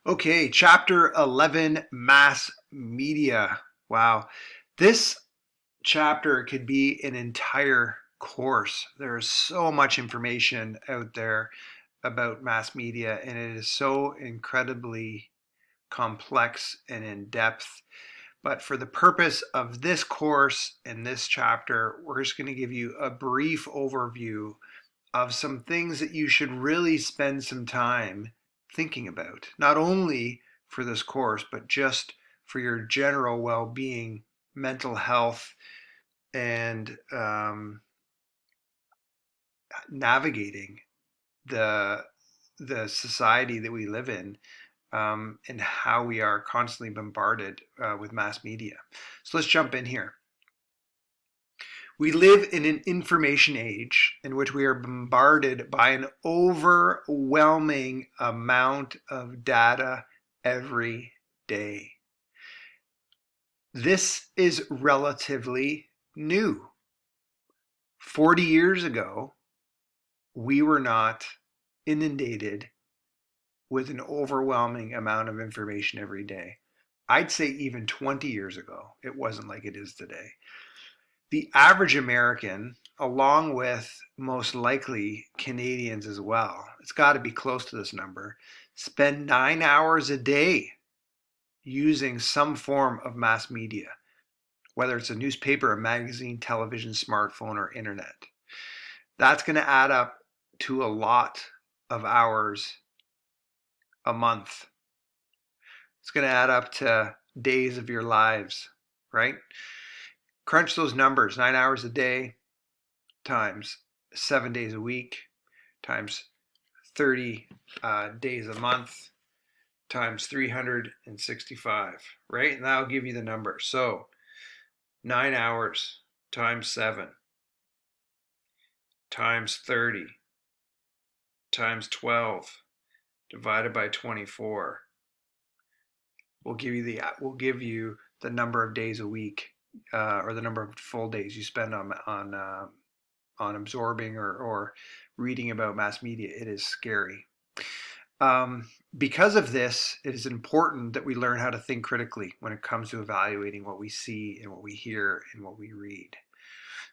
Okay, chapter 11, mass media. Wow. This chapter could be an entire course. There's so much information out there about mass media, and it is so incredibly complex and in depth. But for the purpose of this course and this chapter, we're just going to give you a brief overview of some things that you should really spend some time thinking about, not only for this course, but just for your general well being, mental health, and navigating the, the society that we live in, and how we are constantly bombarded with mass media. So let's jump in here. We live in an information age in which we are bombarded by an overwhelming amount of data every day. This is relatively new. 40 years ago, we were not inundated with an overwhelming amount of information every day. I'd say even 20 years ago, it wasn't like it is today. The average American, along with most likely Canadians as well, it's got to be close to this number, spend 9 hours a day using some form of mass media, whether it's a newspaper, a magazine, television, smartphone, or internet. That's going to add up to a lot of hours a month. It's going to add up to days of your lives, right? Crunch those numbers: 9 hours a day times 7 days a week times 30 days a month times 365, right? And that'll give you the number. So 9 hours times 7 times 30 times 12 divided by 24 will give you the number of days a week, or the number of full days you spend on absorbing or reading about mass media. It is scary. Because of this, it is important that we learn how to think critically when it comes to evaluating what we see and what we hear and what we read.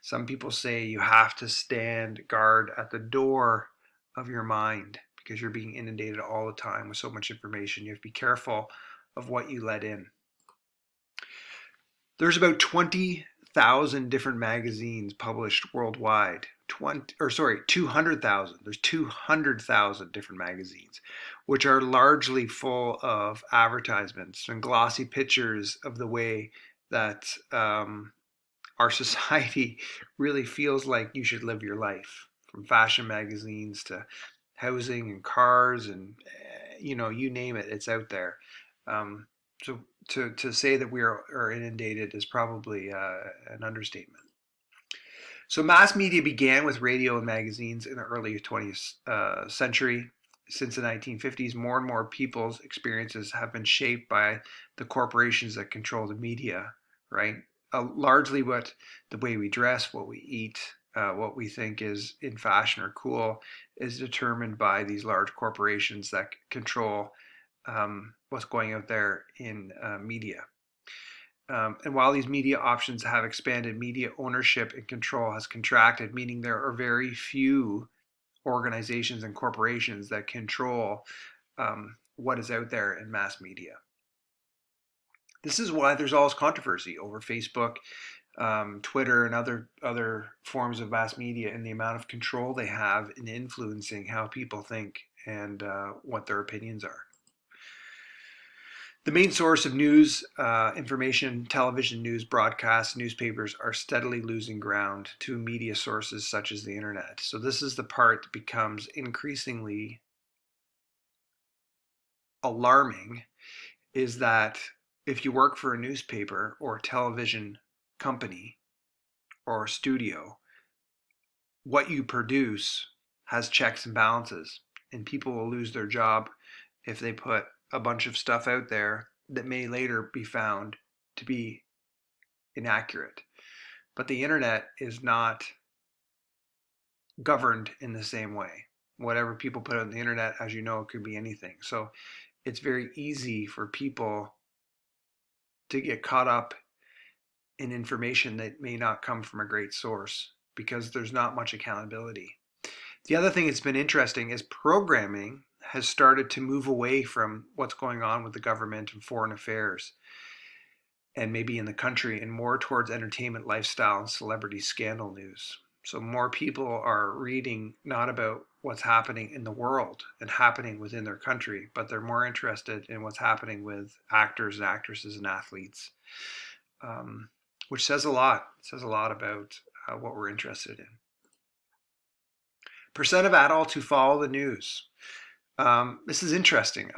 Some people say you have to stand guard at the door of your mind because you're being inundated all the time with so much information. You have to be careful of what you let in. There's about 20,000 different magazines published worldwide. 200,000. There's 200,000 different magazines, which are largely full of advertisements and glossy pictures of the way that our society really feels like you should live your life, from fashion magazines to housing and cars and you name it, it's out there. So to say that we are inundated is probably an understatement. So mass media began with radio and magazines in the early 20th century. Since the 1950s, more and more people's experiences have been shaped by the corporations that control the media, right? Largely the way we dress, what we eat, what we think is in fashion or cool is determined by these large corporations that control what's going out there in media. And while these media options have expanded, media ownership and control has contracted, meaning there are very few organizations and corporations that control what is out there in mass media. This is why there's all this controversy over Facebook, Twitter, and other forms of mass media, and the amount of control they have in influencing how people think and what their opinions are. The main source of news, information, television news, broadcasts, newspapers are steadily losing ground to media sources such as the internet. So this is the part that becomes increasingly alarming, is that if you work for a newspaper or a television company or a studio, what you produce has checks and balances, and people will lose their job if they put a bunch of stuff out there that may later be found to be inaccurate. But the internet is not governed in the same way. Whatever people put on the internet, as you know, it could be anything. So it's very easy for people to get caught up in information that may not come from a great source because there's not much accountability. The other thing that's been interesting is programming has started to move away from what's going on with the government and foreign affairs and maybe in the country and more towards entertainment, lifestyle, and celebrity scandal news. So more people are reading not about what's happening in the world and happening within their country, but they're more interested in what's happening with actors and actresses and athletes, which says a lot. It says a lot about what we're interested in. Percent of adults who follow the news. This is interesting.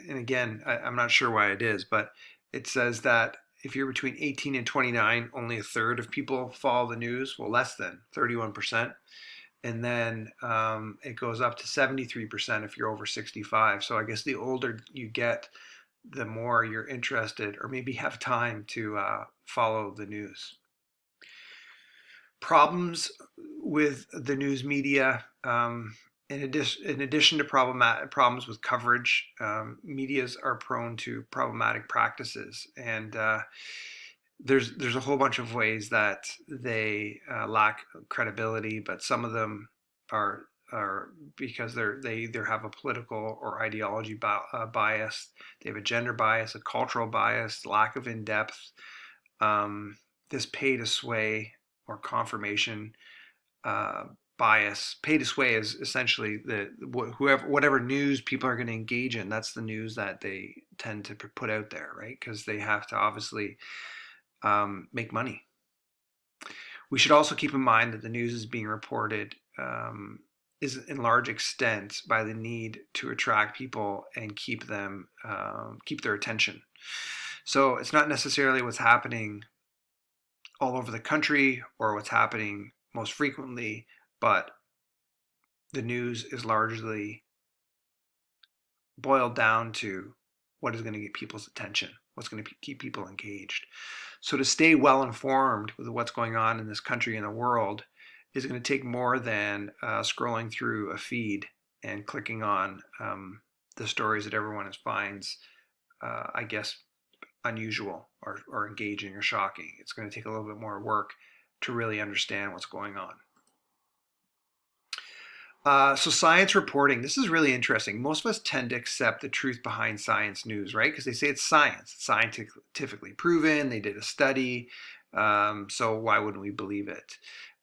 And again, I'm not sure why it is, but it says that if you're between 18 and 29, only a third of people follow the news. Well, less than 31%. And then it goes up to 73% if you're over 65. So I guess the older you get, the more you're interested or maybe have time to follow the news. Problems with the news media. In addition to problems with coverage, medias are prone to problematic practices, and there's a whole bunch of ways that they lack credibility. But some of them are because they either have a political or ideology bias, they have a gender bias, a cultural bias, lack of in-depth, this pay to sway or confirmation bias. Pay to sway is essentially whatever news people are going to engage in. That's the news that they tend to put out there, right? Because they have to obviously make money. We should also keep in mind that the news is being reported is in large extent by the need to attract people and keep their attention. So it's not necessarily what's happening all over the country or what's happening most frequently, but the news is largely boiled down to what is going to get people's attention, what's going to keep people engaged. So to stay well informed with what's going on in this country and the world is going to take more than scrolling through a feed and clicking on the stories that everyone finds, I guess, unusual or engaging or shocking. It's going to take a little bit more work to really understand what's going on. So science reporting, this is really interesting. Most of us tend to accept the truth behind science news, right? Because they say it's science, it's scientifically proven, they did a study, so why wouldn't we believe it?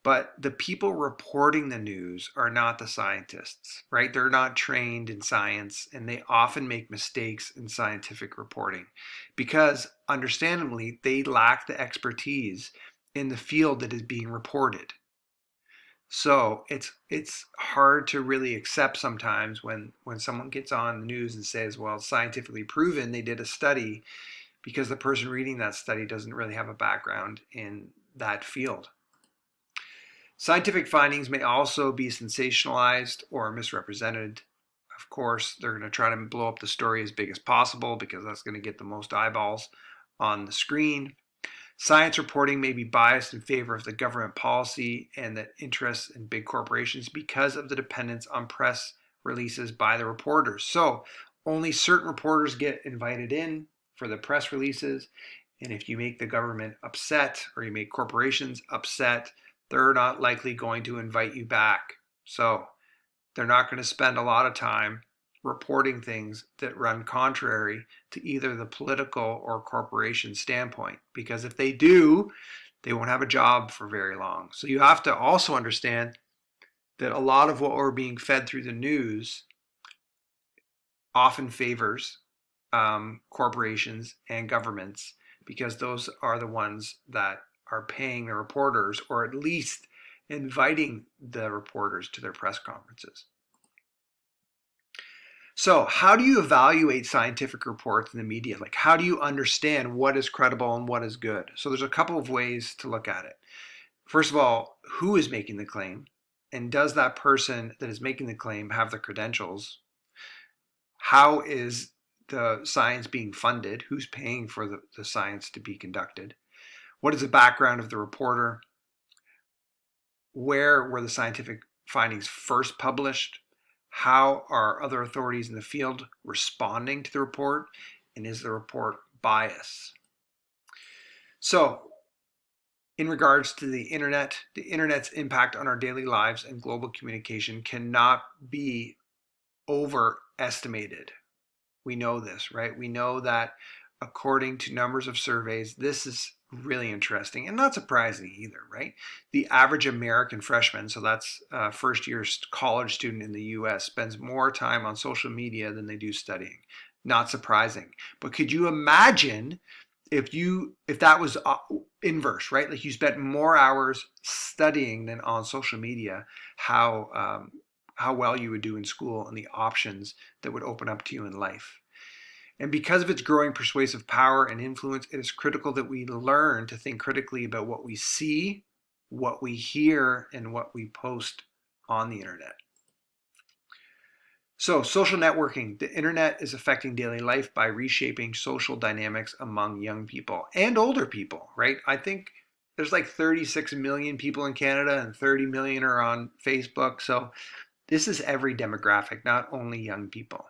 But the people reporting the news are not the scientists, right? They're not trained in science, and they often make mistakes in scientific reporting because, understandably, they lack the expertise in the field that is being reported. So it's hard to really accept sometimes when someone gets on the news and says, well, it's scientifically proven they did a study, because the person reading that study doesn't really have a background in that field. Scientific findings may also be sensationalized or misrepresented. Of course, they're going to try to blow up the story as big as possible because that's going to get the most eyeballs on the screen. Science reporting may be biased in favor of the government policy and the interests in big corporations because of the dependence on press releases by the reporters. So only certain reporters get invited in for the press releases. And if you make the government upset or you make corporations upset, they're not likely going to invite you back. So they're not going to spend a lot of time reporting things that run contrary to either the political or corporation standpoint, because if they do, they won't have a job for very long. So you have to also understand that a lot of what we're being fed through the news often favors corporations and governments, because those are the ones that are paying the reporters, or at least inviting the reporters to their press conferences. So how do you evaluate scientific reports in the media? Like, how do you understand what is credible and what is good? So there's a couple of ways to look at it. First of all, who is making the claim? And does that person that is making the claim have the credentials? How is the science being funded? Who's paying for the science to be conducted? What is the background of the reporter? Where were the scientific findings first published? How are other authorities in the field responding to the report? And is the report biased? So, in regards to the internet's impact on our daily lives and global communication cannot be overestimated. We know this, right? We know that according to numbers of surveys, this is really interesting and not surprising either, right? The average American freshman, so that's a first year college student in the US, spends more time on social media than they do studying. Not surprising. But could you imagine if that was inverse, right? Like you spent more hours studying than on social media, how well you would do in school and the options that would open up to you in life. And because of its growing persuasive power and influence, it is critical that we learn to think critically about what we see, what we hear, and what we post on the internet. So, social networking. The internet is affecting daily life by reshaping social dynamics among young people and older people, right? I think there's like 36 million people in Canada and 30 million are on Facebook. So, this is every demographic, not only young people.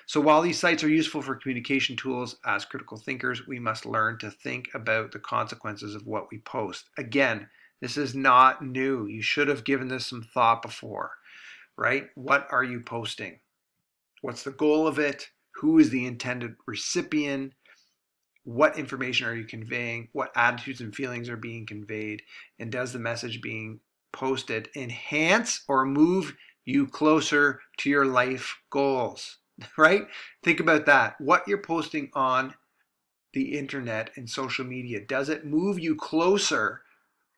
So while these sites are useful for communication tools, as critical thinkers, we must learn to think about the consequences of what we post. Again, this is not new. You should have given this some thought before, right? What are you posting? What's the goal of it? Who is the intended recipient? What information are you conveying? What attitudes and feelings are being conveyed? And does the message being posted enhance or move you closer to your life goals? Right? Think about that. What you're posting on the internet and social media, does it move you closer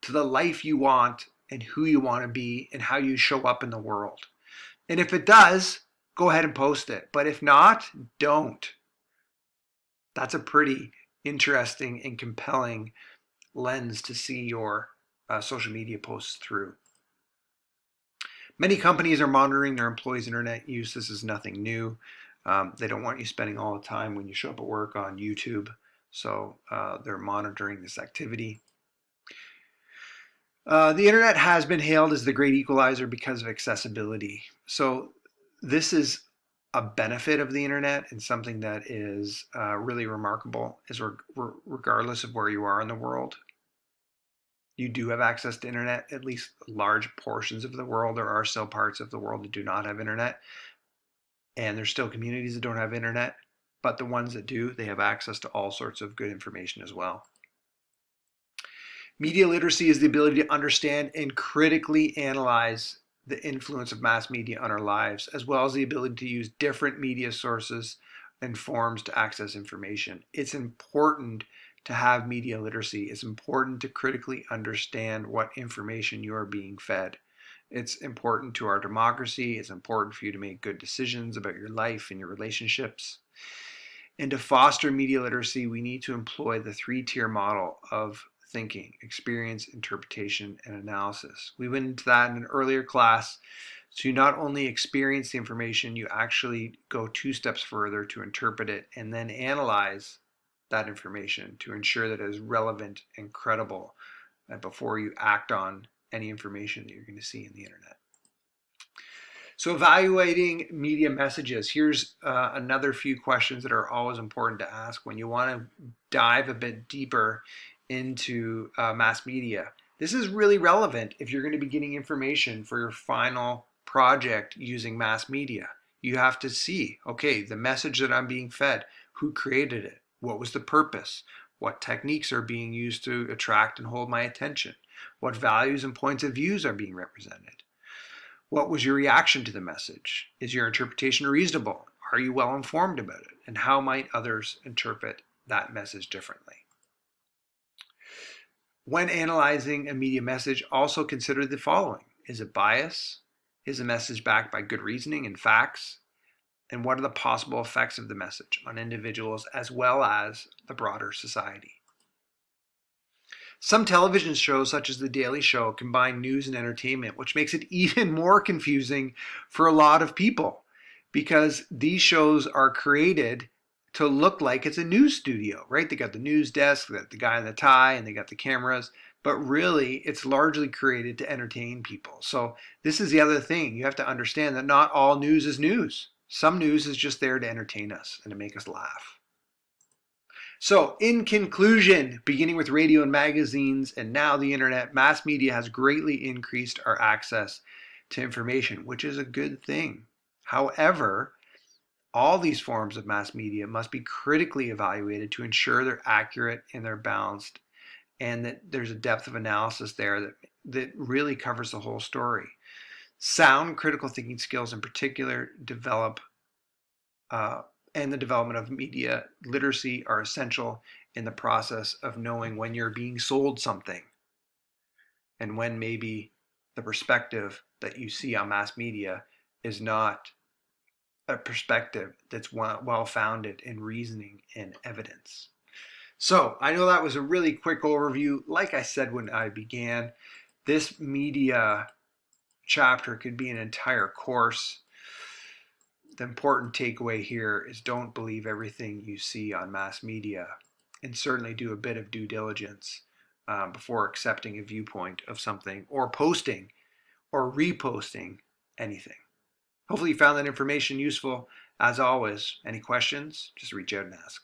to the life you want and who you want to be and how you show up in the world? And if it does, go ahead and post it. But if not, don't. That's a pretty interesting and compelling lens to see your social media posts through. Many companies are monitoring their employees' internet use. This is nothing new. They don't want you spending all the time when you show up at work on YouTube. So they're monitoring this activity. The internet has been hailed as the great equalizer because of accessibility. So this is a benefit of the internet and something that is really remarkable is regardless of where you are in the world. You do have access to internet, at least large portions of the world. There are still parts of the world that do not have internet. And there's still communities that don't have internet. But the ones that do, they have access to all sorts of good information as well. Media literacy is the ability to understand and critically analyze the influence of mass media on our lives, as well as the ability to use different media sources and forms to access information. It's important to have media literacy. It's important to critically understand what information you are being fed. It's important to our democracy. It's important for you to make good decisions about your life and your relationships. And to foster media literacy, we need to employ the three-tier model of thinking: experience, interpretation, and analysis. We went into that in an earlier class. So you not only experience the information, you actually go 2 steps further to interpret it and then analyze that information to ensure that it is relevant and credible before you act on any information that you're going to see in the internet. So evaluating media messages, here's another few questions that are always important to ask when you want to dive a bit deeper into mass media. This is really relevant if you're going to be getting information for your final project using mass media. You have to see, okay, the message that I'm being fed, who created it? What was the purpose? What techniques are being used to attract and hold my attention? What values and points of views are being represented? What was your reaction to the message? Is your interpretation reasonable? Are you well informed about it? And how might others interpret that message differently? When analyzing a media message, also consider the following. Is it biased? Is the message backed by good reasoning and facts? And what are the possible effects of the message on individuals as well as the broader society? Some television shows, such as The Daily Show, combine news and entertainment, which makes it even more confusing for a lot of people because these shows are created to look like it's a news studio, right? They got the news desk, they got the guy in the tie, and they got the cameras, but really it's largely created to entertain people. So this is the other thing. You have to understand that not all news is news. Some news is just there to entertain us and to make us laugh. So in conclusion, beginning with radio and magazines and now the internet, mass media has greatly increased our access to information, which is a good thing. However, all these forms of mass media must be critically evaluated to ensure they're accurate and they're balanced, and that there's a depth of analysis there that really covers the whole story. Sound critical thinking skills in particular and the development of media literacy are essential in the process of knowing when you're being sold something and when maybe the perspective that you see on mass media is not a perspective that's well founded in reasoning and evidence. So I know that was a really quick overview. Like I said when I began, this media chapter could be an entire course. The important takeaway here is don't believe everything you see on mass media, and certainly do a bit of due diligence before accepting a viewpoint of something or posting or reposting anything. Hopefully you found that information useful. As always, any questions, just reach out and ask.